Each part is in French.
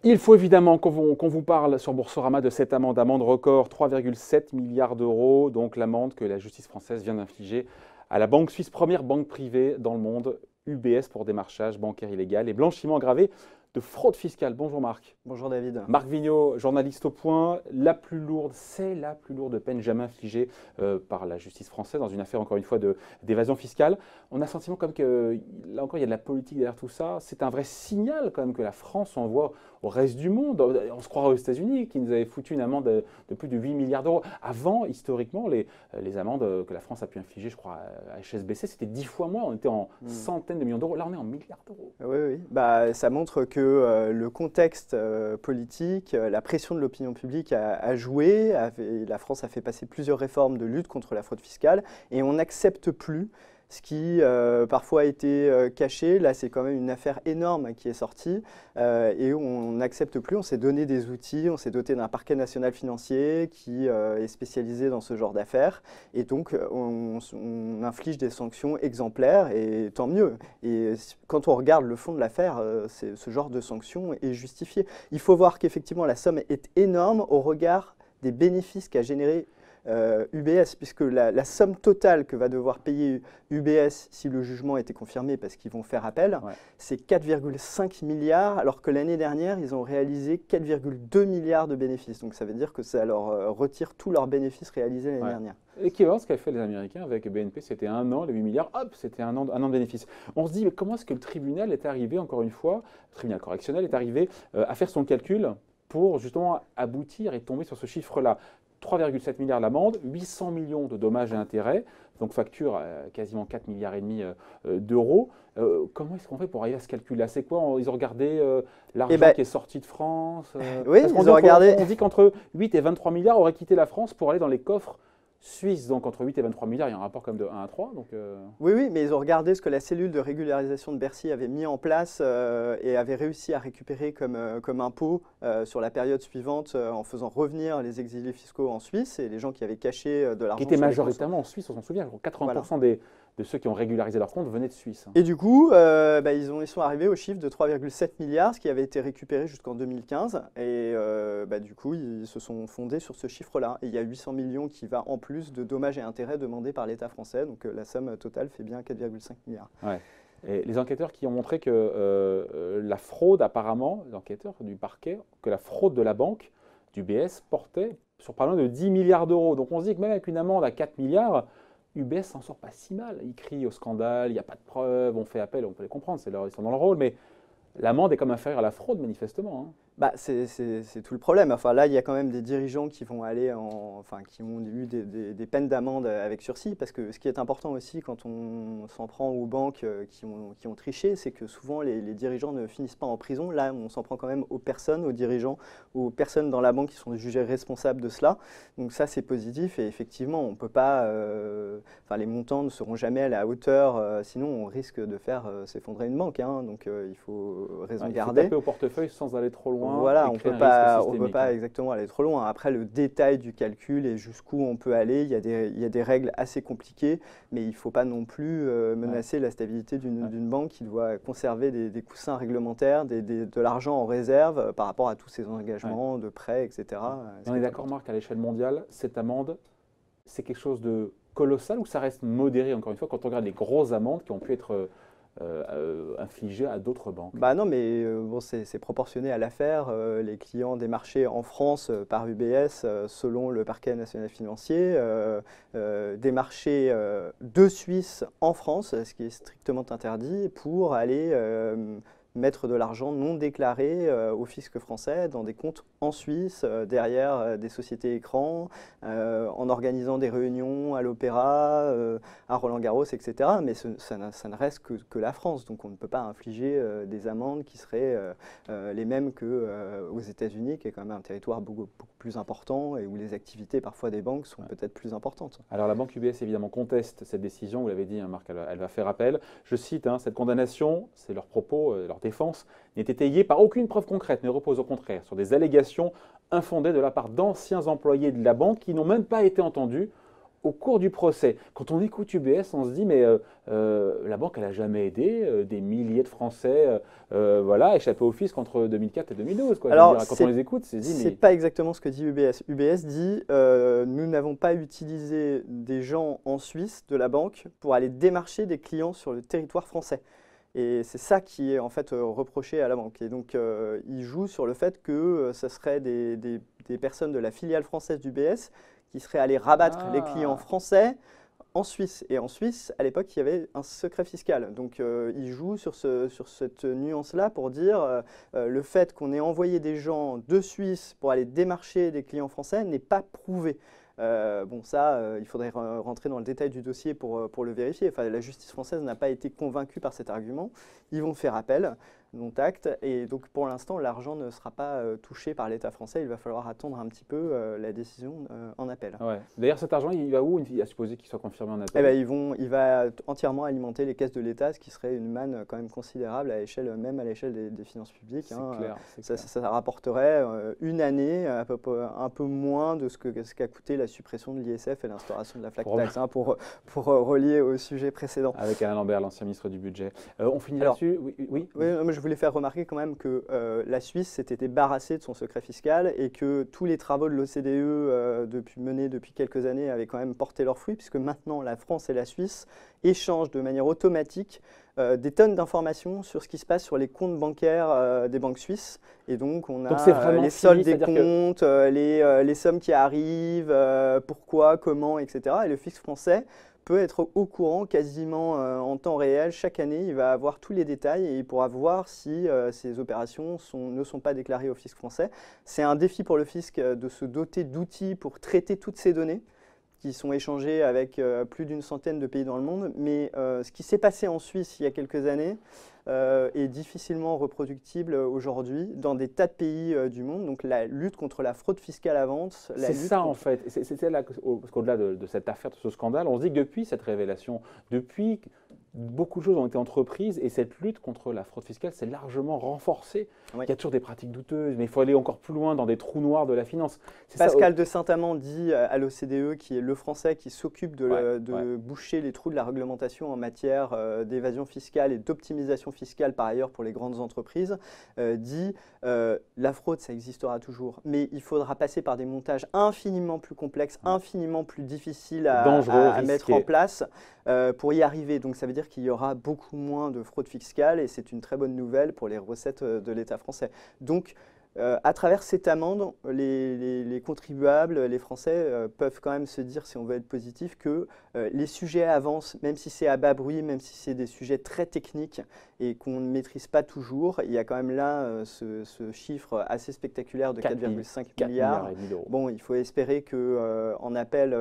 Il faut évidemment qu'on vous parle sur Boursorama de cette amende record, 3,7 milliards d'euros, donc l'amende que la justice française vient d'infliger à la banque suisse, première banque privée dans le monde, UBS, pour démarchage bancaire illégal et blanchiment aggravé de fraude fiscale. Bonjour Marc. Bonjour David. Marc Vigneault, journaliste au Point. La plus lourde, c'est la plus lourde peine jamais infligée par la justice française dans une affaire, encore une fois, d'évasion fiscale. On a le sentiment comme que, là encore, il y a de la politique derrière tout ça. C'est un vrai signal quand même que la France envoie au reste du monde. On se croirait aux États-Unis qui nous avaient foutu une amende de plus de 8 milliards d'euros. Avant, historiquement, les amendes que la France a pu infliger, je crois, à HSBC, c'était 10 fois moins. On était en centaines de millions d'euros. Là, on est en milliards d'euros. Oui, oui. Bah, ça montre que le contexte politique, la pression de l'opinion publique a joué. La France a fait passer plusieurs réformes de lutte contre la fraude fiscale et on n'accepte plus ce qui parfois a été caché. Là, c'est quand même une affaire énorme qui est sortie et on n'accepte plus. On s'est donné des outils, on s'est doté d'un parquet national financier qui est spécialisé dans ce genre d'affaires. Et donc, on inflige des sanctions exemplaires et tant mieux. Et quand on regarde le fond de l'affaire, ce genre de sanctions est justifié. Il faut voir qu'effectivement, la somme est énorme au regard des bénéfices qu'a généré UBS, puisque la somme totale que va devoir payer UBS si le jugement était confirmé, parce qu'ils vont faire appel, c'est 4,5 milliards, alors que l'année dernière, ils ont réalisé 4,2 milliards de bénéfices. Donc ça veut dire que ça leur retire tous leurs bénéfices réalisés l'année dernière. L'équivalent, ce qu'avaient fait les Américains avec BNP, c'était un an, les 8 milliards, hop, c'était un an de bénéfices. On se dit, mais comment est-ce que le tribunal est arrivé, encore une fois, le tribunal correctionnel est arrivé à faire son calcul pour justement aboutir et tomber sur ce chiffre-là? 3,7 milliards d'amende, 800 millions de dommages et intérêts, donc facture quasiment 4,5 milliards d'euros. Comment est-ce qu'on fait pour arriver à ce calcul-là? C'est quoi? Ils ont regardé l'argent qui est sorti de France Oui, ils ont regardé. On dit qu'entre 8 et 23 milliards auraient quitté la France pour aller dans les coffres suisses. Donc entre 8 et 23 milliards, il y a un rapport comme de 1 à 3. Donc Oui, oui, mais ils ont regardé ce que la cellule de régularisation de Bercy avait mis en place et avait réussi à récupérer comme impôt sur la période suivante en faisant revenir les exilés fiscaux en Suisse et les gens qui avaient caché de l'argent. Qui étaient majoritairement en Suisse, on s'en souvient. 80% de ceux qui ont régularisé leur compte venaient de Suisse. Et du coup, ils sont arrivés au chiffre de 3,7 milliards, ce qui avait été récupéré jusqu'en 2015. Et du coup, ils se sont fondés sur ce chiffre-là. Et il y a 800 millions qui va en plus de dommages et intérêts demandés par l'État français. Donc la somme totale fait bien 4,5 milliards. Ouais. Et les enquêteurs qui ont montré que la fraude, apparemment, les enquêteurs du parquet, que la fraude de la banque, du BS, portait sur parlant de 10 milliards d'euros. Donc on se dit que même avec une amende à 4 milliards, UBS s'en sort pas si mal. Ils crient au scandale, il n'y a pas de preuves, on fait appel, on peut les comprendre, ils sont dans le rôle, mais l'amende est comme inférieure à la fraude, manifestement. C'est tout le problème. Enfin, là, il y a quand même des dirigeants qui vont aller qui ont eu des peines d'amende avec sursis, parce que ce qui est important aussi quand on s'en prend aux banques qui ont triché, c'est que souvent les dirigeants ne finissent pas en prison. Là, on s'en prend quand même aux personnes, aux dirigeants, aux personnes dans la banque qui sont jugées responsables de cela. Donc ça, c'est positif et effectivement, on peut pas. Les montants ne seront jamais à la hauteur, sinon on risque de faire s'effondrer une banque. Donc il faut raison garder. Il faut taper au portefeuille sans aller trop loin. Voilà, on ne peut pas exactement aller trop loin. Après, le détail du calcul et jusqu'où on peut aller, il y a des règles assez compliquées, mais il ne faut pas non plus menacer la stabilité d'une banque qui doit conserver des coussins réglementaires, de l'argent en réserve par rapport à tous ses engagements de prêts, etc. On est d'accord, Marc, à l'échelle mondiale, cette amende, c'est quelque chose de colossal ou ça reste modéré, encore une fois, quand on regarde les grosses amendes qui ont pu être infligées à d'autres banques? Non, mais c'est proportionné à l'affaire. Les clients démarchés en France par UBS, selon le parquet national financier, démarchés de Suisse en France, ce qui est strictement interdit, pour aller mettre de l'argent non déclaré au fisc français dans des comptes en Suisse, derrière des sociétés écrans, en organisant des réunions à l'Opéra, à Roland-Garros, etc. Mais ça ne reste que la France, donc on ne peut pas infliger des amendes qui seraient les mêmes qu'aux États-Unis, qui est quand même un territoire beaucoup plus important et où les activités parfois des banques sont peut-être plus importantes. Alors la banque UBS évidemment conteste cette décision, vous l'avez dit, Marc, elle va faire appel. Je cite, cette condamnation, c'est leur propos, leur défense, n'est étayée par aucune preuve concrète, mais repose au contraire sur des allégations infondées de la part d'anciens employés de la banque qui n'ont même pas été entendus au cours du procès, quand on écoute UBS, on se dit, mais la banque, elle n'a jamais aidé des milliers de Français voilà, échappés au fisc entre 2004 et 2012. Quoi. Alors, quand on les écoute, c'est dit, c'est mais... pas exactement ce que dit UBS. UBS dit nous n'avons pas utilisé des gens en Suisse de la banque pour aller démarcher des clients sur le territoire français. Et c'est ça qui est en fait reproché à la banque. Et donc, il joue sur le fait que ce serait des personnes de la filiale française d'UBS qui seraient allées rabattre les clients français en Suisse. Et en Suisse, à l'époque, il y avait un secret fiscal. Donc, il joue sur cette nuance-là pour dire le fait qu'on ait envoyé des gens de Suisse pour aller démarcher des clients français n'est pas prouvé. Bon, ça, il faudrait rentrer dans le détail du dossier pour le vérifier. Enfin, la justice française n'a pas été convaincue par cet argument. Ils vont faire appel, dont acte. Et donc, pour l'instant, l'argent ne sera pas touché par l'État français. Il va falloir attendre un petit peu la décision en appel. Ouais. D'ailleurs, cet argent, il va où? Il a supposé qu'il soit confirmé en appel. Eh ben, il va entièrement alimenter les caisses de l'État, ce qui serait une manne quand même considérable même à l'échelle des finances publiques. C'est Hein. clair. Ça rapporterait une année, un peu moins de ce qu'a coûté la suppression de l'ISF et l'instauration de la flat tax, hein, pour relier au sujet précédent. Avec Alain Lambert, l'ancien ministre du Budget. On finit là-dessus? Oui. Mais je voulais faire remarquer quand même que la Suisse s'était débarrassée de son secret fiscal et que tous les travaux de l'OCDE menés depuis quelques années avaient quand même porté leurs fruits, puisque maintenant la France et la Suisse échangent de manière automatique des tonnes d'informations sur ce qui se passe sur les comptes bancaires des banques suisses. Et donc, on a les soldes des comptes, les sommes qui arrivent, pourquoi, comment, etc. Et le fisc français peut être au courant quasiment en temps réel. Chaque année, il va avoir tous les détails et il pourra voir si ces opérations ne sont pas déclarées au fisc français. C'est un défi pour le fisc de se doter d'outils pour traiter toutes ces données qui sont échangées avec plus d'une centaine de pays dans le monde. Mais ce qui s'est passé en Suisse il y a quelques années est difficilement reproductible aujourd'hui dans des tas de pays du monde. Donc la lutte contre la fraude fiscale avance. C'est ça en fait. C'est là qu'au-delà de cette affaire, de ce scandale, on se dit que depuis cette révélation, depuis beaucoup de choses ont été entreprises et cette lutte contre la fraude fiscale s'est largement renforcée. Oui. Il y a toujours des pratiques douteuses, mais il faut aller encore plus loin dans des trous noirs de la finance. Pascal de Saint-Amand dit à l'OCDE, qui est le Français qui s'occupe de boucher les trous de la réglementation en matière d'évasion fiscale et d'optimisation fiscale par ailleurs pour les grandes entreprises, dit la fraude, ça existera toujours, mais il faudra passer par des montages infiniment plus complexes, infiniment plus difficiles à mettre en place pour y arriver. Donc ça veut dire qu'il y aura beaucoup moins de fraude fiscale et c'est une très bonne nouvelle pour les recettes de l'État français. Donc, à travers cette amende, les contribuables, les Français, peuvent quand même se dire, si on veut être positif, que les sujets avancent, même si c'est à bas bruit, même si c'est des sujets très techniques et qu'on ne maîtrise pas toujours. Il y a quand même là ce chiffre assez spectaculaire de 4,5 milliards. Bon, il faut espérer qu'en appel,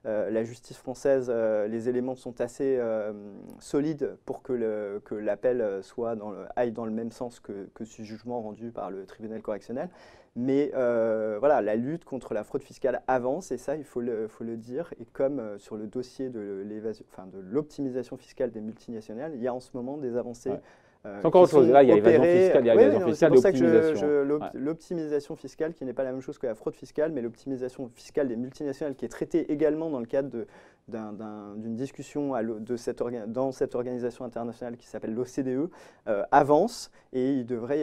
la justice française, les éléments sont assez solides pour que l'appel aille dans le même sens que ce jugement rendu par le tribunal correctionnel. Mais voilà, la lutte contre la fraude fiscale avance et ça, il faut le dire. Et comme sur le dossier de l'optimisation fiscale des multinationales, il y a en ce moment des avancées. Ouais. C'est encore autre chose. Là, il y a évasion fiscale, il y a évasion fiscale et optimisation. L'optimisation fiscale, qui n'est pas la même chose que la fraude fiscale, mais l'optimisation fiscale des multinationales, qui est traitée également dans le cadre d'une discussion dans cette organisation internationale qui s'appelle l'OCDE, avance et il pourrait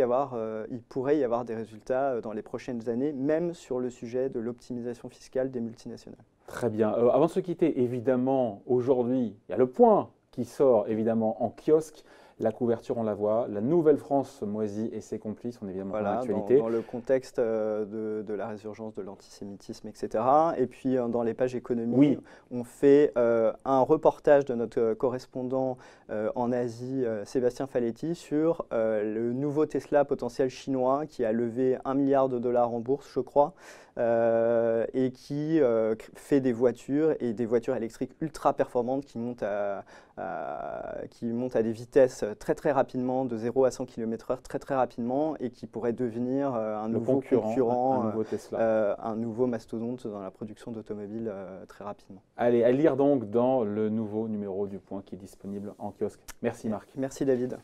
y avoir des résultats dans les prochaines années, même sur le sujet de l'optimisation fiscale des multinationales. Très bien. Avant de se quitter, évidemment, aujourd'hui, il y a le point qui sort évidemment en kiosque. La couverture, on la voit. La Nouvelle-France moisie et ses complices sont évidemment dans l'actualité. Dans le contexte de la résurgence de l'antisémitisme, etc. Et puis, dans les pages économie, on fait un reportage de notre correspondant en Asie, Sébastien Faletti, sur le nouveau Tesla potentiel chinois qui a levé $1 milliard en bourse, je crois, et qui fait des voitures électriques ultra performantes qui montent à des vitesses très très rapidement, de 0 à 100 km/h très très rapidement, et qui pourrait devenir un nouveau concurrent, un nouveau mastodonte dans la production d'automobiles très rapidement. Allez, à lire donc dans le nouveau numéro du Point qui est disponible en kiosque. Merci Marc. Merci David.